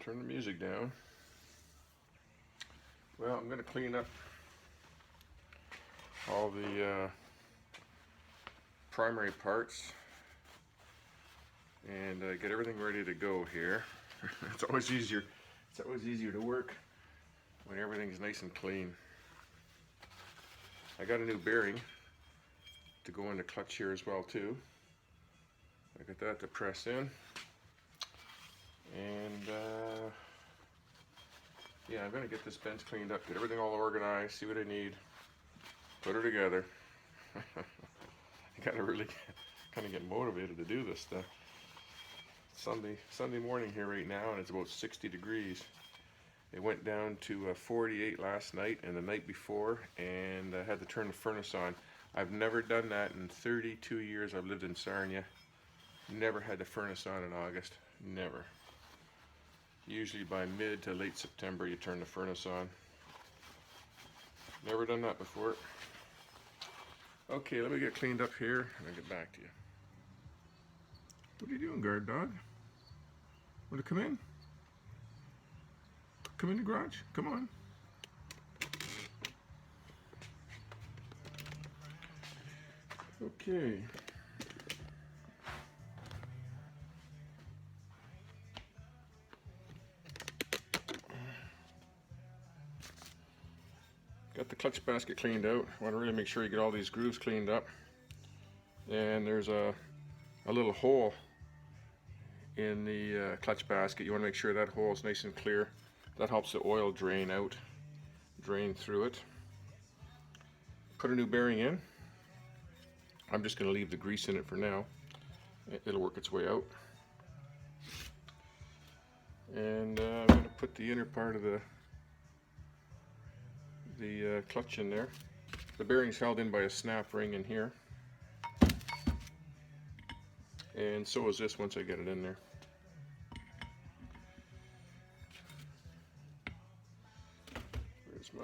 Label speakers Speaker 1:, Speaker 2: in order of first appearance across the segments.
Speaker 1: Turn the music down. Well, I'm going to clean up all the primary parts and get everything ready to go here. It's always easier to work when everything's nice and clean. I got a new bearing to go in the clutch here as well too. I got that to press in, and yeah, I'm going to get this bench cleaned up, get everything all organized, see what I need, put her together. I got to really kind of get motivated to do this stuff. Sunday morning here right now, and it's about 60 degrees. It went down to 48 last night and the night before, and I had to turn the furnace on. I've never done that in 32 years I've lived in Sarnia. Never had the furnace on in August. Never. Usually by mid to late September you turn the furnace on. Never done that before. Okay, let me get cleaned up here and I'll get back to you. What are you doing, guard dog? Want to come in? Come in the garage? Come on. Okay. Got the clutch basket cleaned out. Want to really make sure you get all these grooves cleaned up. And there's a little hole in the clutch basket. You want to make sure that hole is nice and clear. That helps the oil drain out, drain through it. Put a new bearing in. I'm just going to leave the grease in it for now. It'll work its way out. And I'm going to put the inner part of the clutch in there. The bearing's held in by a snap ring in here. And so is this once I get it in there. Where's my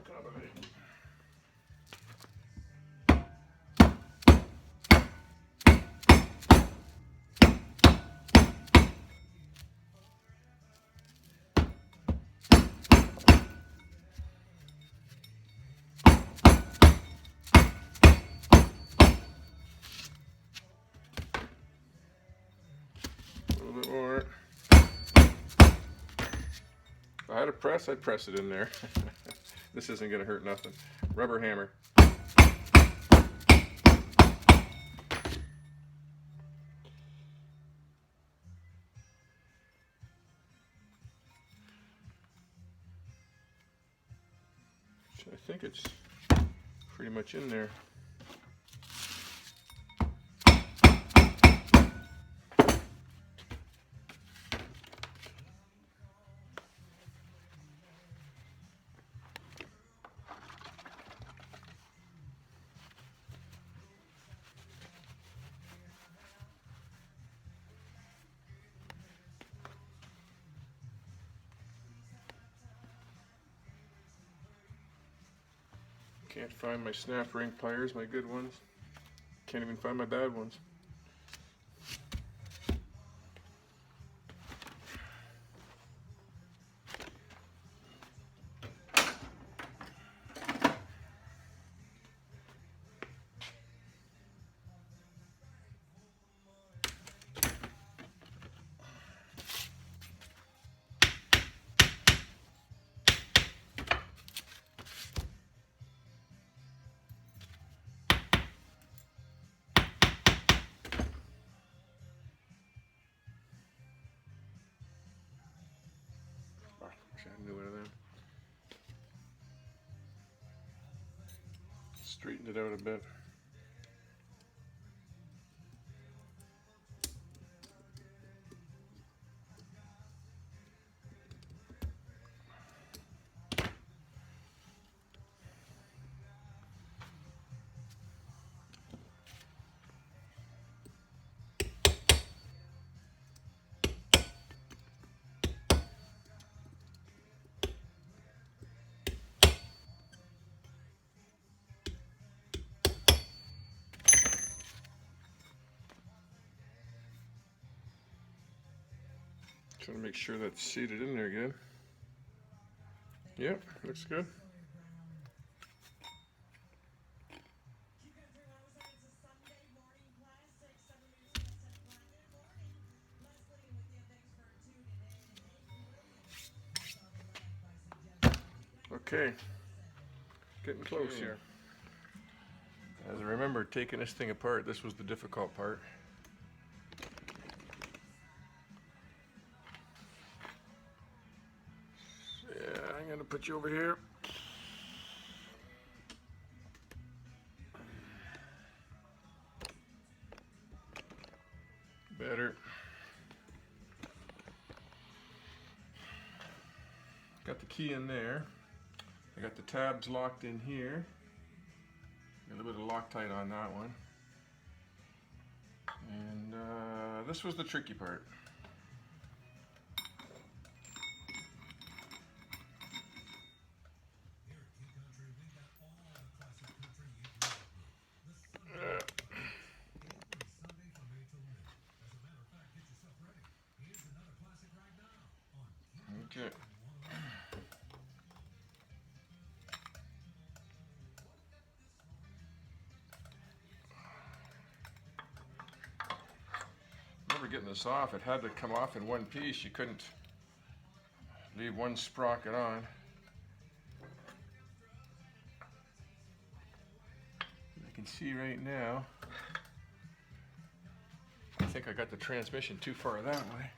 Speaker 1: combination? A little bit more. If I had a press, I'd press it in there. This isn't going to hurt nothing. Rubber hammer. I think it's pretty much in there. Can't find my snap ring pliers, my good ones. Can't even find my bad ones. Wish I knew one of them. Straightened it out a bit. Trying to make sure that's seated in there good. Yep, looks good. Okay, getting close here. As I remember taking this thing apart, this was the difficult part. Yeah, I'm gonna put you over here. Better. Got the key in there. I got the tabs locked in here. Got a little bit of Loctite on that one. And this was the tricky part. Okay. Remember getting this off, it had to come off in one piece. You couldn't leave one sprocket on. You can see right now, I think I got the transmission too far that way.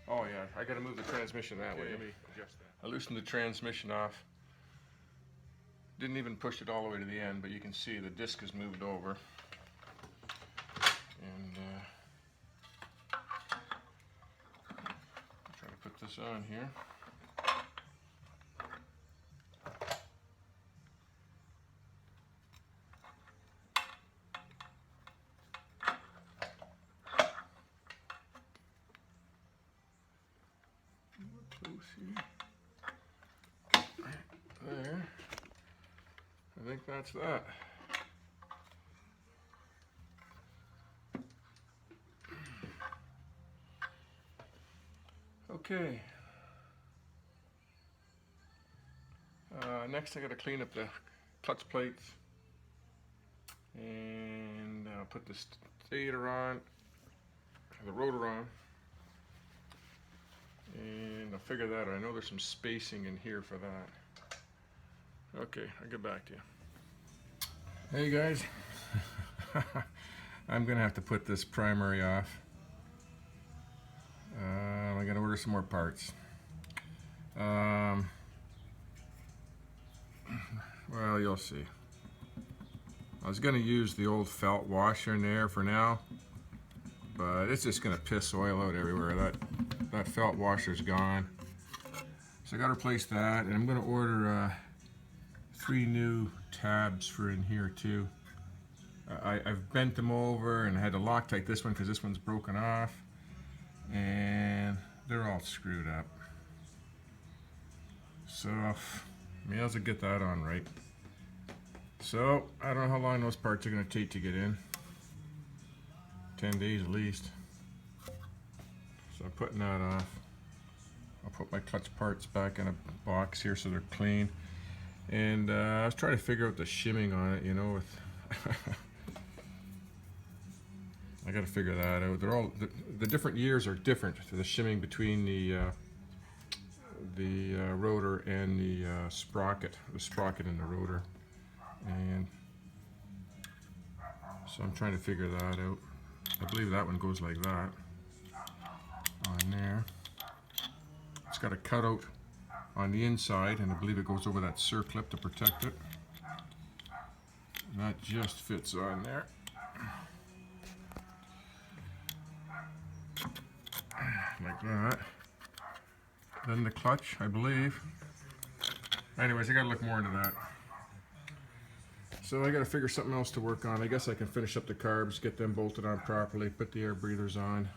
Speaker 1: Oh yeah, I gotta move the transmission that way. Let me adjust that. I loosened the transmission off. Didn't even push it all the way to the end, but you can see the disc has moved over. And try to put this on here. There. I think that's that. Okay. Next I got to clean up the clutch plates and put the stator on, the rotor on. And I'll figure that out. I know there's some spacing in here for that. Okay, I'll get back to you. Hey guys, I'm gonna have to put this primary off. I gotta order some more parts. Well, you'll see. I was gonna use the old felt washer in there for now, but it's just gonna piss oil out everywhere. That felt washer's gone. So I gotta replace that, and I'm gonna order 3 new tabs for in here too. I've bent them over and I had to Loctite this one because this one's broken off, and they're all screwed up. So may as well get that on right. So I don't know how long those parts are gonna take to get in. 10 days at least. So I'm putting that off. I'll put my clutch parts back in a box here so they're clean. And I was trying to figure out the shimming on it, you know, with I got to figure that out. They're all the different years are different to the shimming between the rotor and the sprocket in the rotor, and so I'm trying to figure that out. I believe that one goes like that on there. It's got a cutout on the inside, and I believe it goes over that circlip to protect it. And that just fits on there. Like that. Then the clutch, I believe. Anyways, I gotta look more into that. So I gotta figure something else to work on. I guess I can finish up the carbs, get them bolted on properly, put the air breathers on,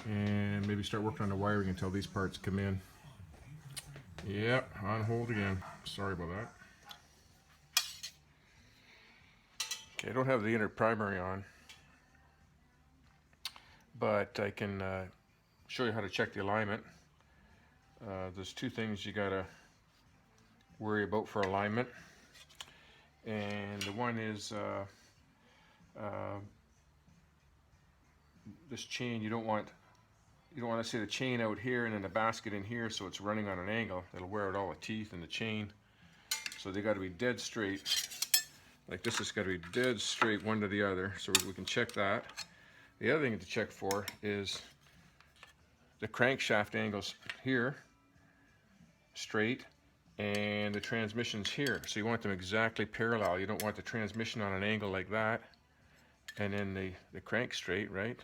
Speaker 1: and maybe start working on the wiring until these parts come in. Yep, on hold again. Sorry about that. Okay, I don't have the inner primary on, but I can show you how to check the alignment. There's two things you gotta worry about for alignment, and the one is this chain. You don't want to see the chain out here and then the basket in here, so it's running on an angle. It'll wear out all the teeth in the chain. So they got to be dead straight. Like this has got to be dead straight one to the other, so we can check that. The other thing to check for is the crankshaft angles here, straight, and the transmission's here. So you want them exactly parallel. You don't want the transmission on an angle like that, and then the crank straight, right?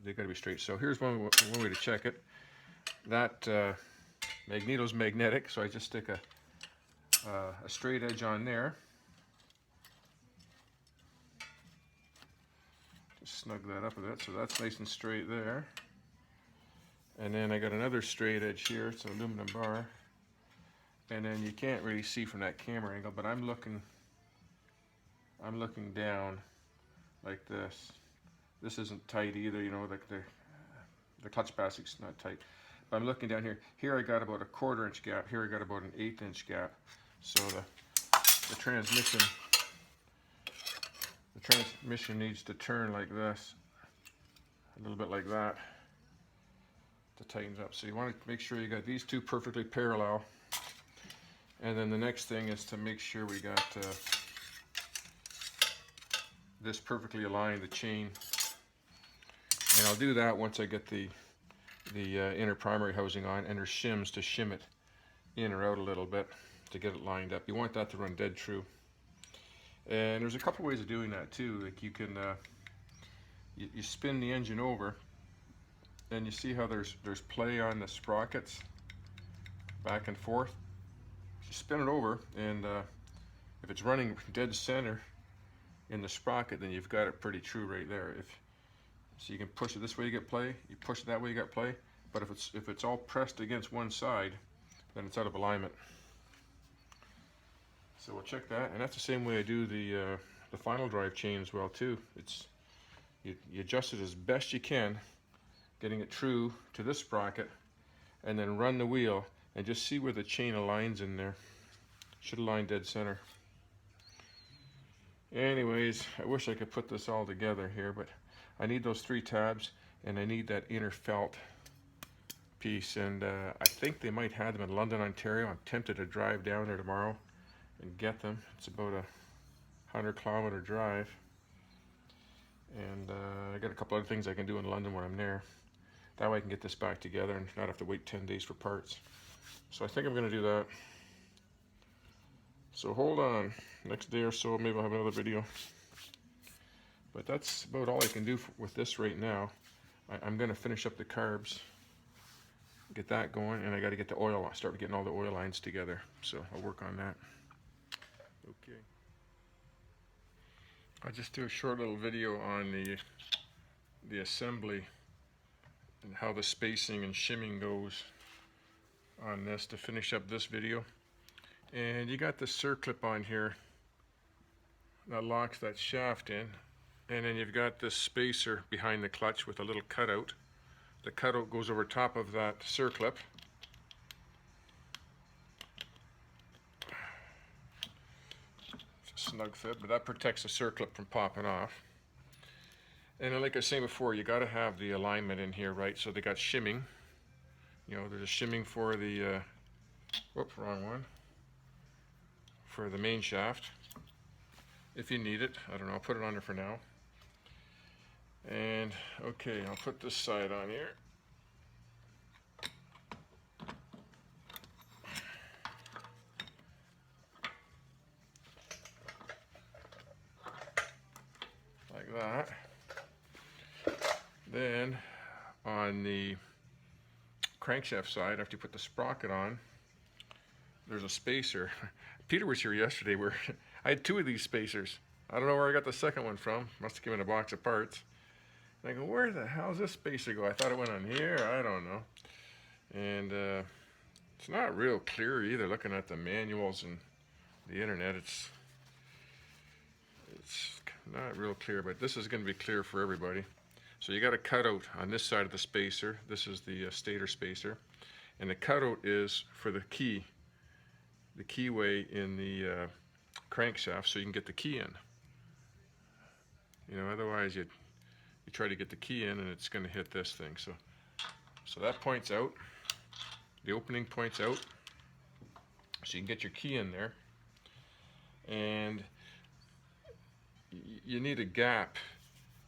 Speaker 1: They got to be straight. So here's one way to check it. That magneto's magnetic, so I just stick a straight edge on there. Just snug that up a bit, so that's nice and straight there. And then I got another straight edge here. It's an aluminum bar. And then you can't really see from that camera angle, but I'm looking down like this. This isn't tight either, you know, like the clutch basket's not tight. But I'm looking down here. Here I got about a 1/4 inch gap. Here I got about an 1/8 inch gap. So the transmission needs to turn like this, a little bit like that, to tighten up. So you want to make sure you got these two perfectly parallel. And then the next thing is to make sure we got this perfectly aligned, the chain. And I'll do that once I get the inner primary housing on, and there's shims to shim it in or out a little bit to get it lined up. You want that to run dead true. And there's a couple ways of doing that too. Like you can you spin the engine over, and you see how there's play on the sprockets back and forth. You spin it over, and if it's running dead center in the sprocket, then you've got it pretty true right there. So you can push it this way, you get play. You push it that way, you got play. But if it's all pressed against one side, then it's out of alignment. So we'll check that, and that's the same way I do the final drive chain as well too. You adjust it as best you can, getting it true to this sprocket, and then run the wheel and just see where the chain aligns in there. Should align dead center. Anyways, I wish I could put this all together here, but I need those 3 tabs, and I need that inner felt piece, and I think they might have them in London, Ontario. I'm tempted to drive down there tomorrow and get them. It's about a 100-kilometer drive, and I got a couple other things I can do in London when I'm there. That way I can get this back together and not have to wait 10 days for parts. So I think I'm going to do that. So hold on, next day or so maybe I'll have another video. But that's about all I can do with this right now. I'm going to finish up the carbs, get that going, and I got to get the oil, start getting all the oil lines together. So I'll work on that. Okay. I'll just do a short little video on the assembly and how the spacing and shimming goes on this to finish up this video. And you got the circlip on here that locks that shaft in, and then you've got this spacer behind the clutch with a little cutout. The cutout goes over top of that circlip. It's a snug fit, but that protects the circlip from popping off. And then, like I was saying before, you got to have the alignment in here, right? So they got shimming. You know, there's a shimming for the whoops, wrong one. For the main shaft, if you need it. I don't know, I'll put it on there for now. And okay, I'll put this side on here. Like that. Then on the crankshaft side, after you put the sprocket on, there's a spacer. Peter was here yesterday where I had 2 of these spacers. I don't know where I got the second one from. Must have given a box of parts. And I go, where the hell does this spacer go? I thought it went on here. I don't know. And it's not real clear either. Looking at the manuals and the internet, it's not real clear. But this is going to be clear for everybody. So you got a cutout on this side of the spacer. This is the stator spacer, and the cutout is for the keyway in the crankshaft, so you can get the key in. You know, otherwise you try to get the key in and it's going to hit this thing. So that points out. The opening points out, so you can get your key in there. And you need a gap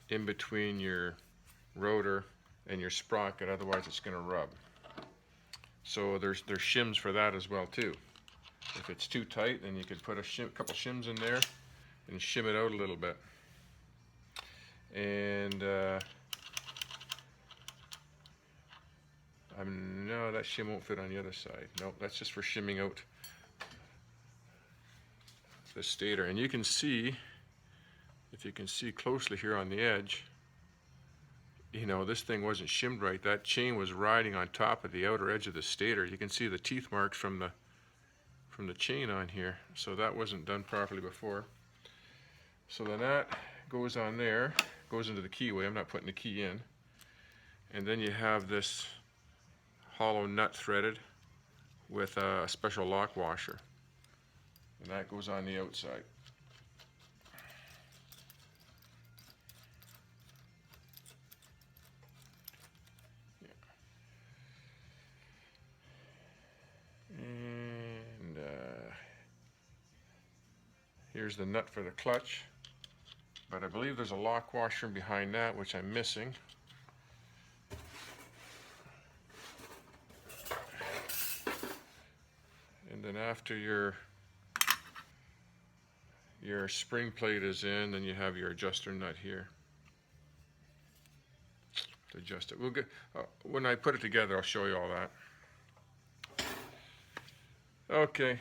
Speaker 1: in between your rotor and your sprocket, otherwise it's going to rub. So there's shims for that as well too. If it's too tight, then you could put a couple shims in there and shim it out a little bit. And no, that shim won't fit on the other side. Nope, that's just for shimming out the stator. And you can see, if you can see closely here on the edge, you know, this thing wasn't shimmed right. That chain was riding on top of the outer edge of the stator. You can see the teeth marks from the chain on here. So that wasn't done properly before. So then that goes on there, goes into the keyway. I'm not putting the key in. And then you have this hollow nut threaded with a special lock washer. And that goes on the outside. And here's the nut for the clutch. But I believe there's a lock washer behind that, which I'm missing. And then after your spring plate is in, then you have your adjuster nut here to adjust it. We'll get when I put it together, I'll show you all that. Okay,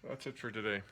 Speaker 1: that's it for today.